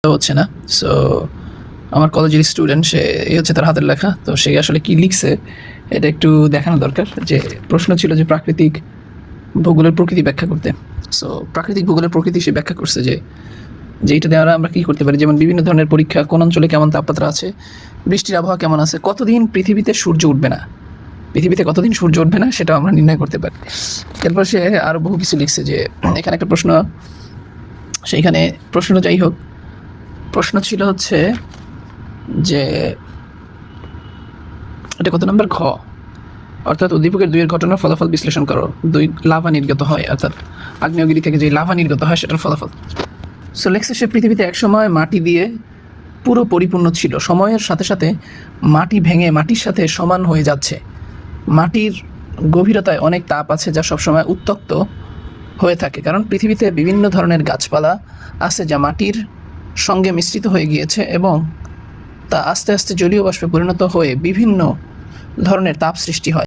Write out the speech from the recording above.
হচ্ছে না। সো আমার কলেজের স্টুডেন্ট, সে এই হচ্ছে তার হাতের লেখা। তো সে আসলে কি লিখছে এটা একটু দেখানো দরকার। যে প্রশ্ন ছিল যে প্রাকৃতিক ভূগোলের প্রকৃতি ব্যাখ্যা করতে। সো প্রাকৃতিক ভূগোলের প্রকৃতি সে ব্যাখ্যা করছে যে এইটা দ্বারা আমরা কী করতে পারি, যেমন বিভিন্ন ধরনের পরীক্ষা, কোন অঞ্চলে কেমন তাপমাত্রা আছে, বৃষ্টির আবহাওয়া কেমন আছে, কতদিন পৃথিবীতে সূর্য উঠবে না, পৃথিবীতে কতদিন সূর্য উঠবে না সেটাও আমরা নির্ণয় করতে পারি। এরপর সে আরও বহু কিছু লিখছে। যে এখানে একটা প্রশ্ন, সেইখানে প্রশ্ন যাই হোক, প্রশ্ন ছিল হচ্ছে যে এটা কত নম্বর খ, অর্থাৎ উদ্দীপকের 2 এর ঘটনার ফলাফল বিশ্লেষণ করো। 2 লাভা নির্গত হয়, অর্থাৎ আগ্নেয়গিরি থেকে যে লাভা নির্গত হয় সেটার ফলাফল। সো লেখছে সে পৃথিবীতে একসময় মাটি দিয়ে পুরো পরিপূর্ণ ছিল, সময়ের সাথে সাথে মাটি ভেঙে মাটির সাথে সমান হয়ে যাচ্ছে। মাটির গভীরতায় অনেক তাপ আছে যা সবসময় উত্তপ্ত হয়ে থাকে, কারণ পৃথিবীতে বিভিন্ন ধরনের গাছপালা আছে যা মাটির সঙ্গে মিশ্রিত হয়ে গিয়েছে এবং তা আস্তে আস্তে জলীয় বাষ্পে পরিণত হয়ে বিভিন্ন ধরনের তাপ সৃষ্টি হয়।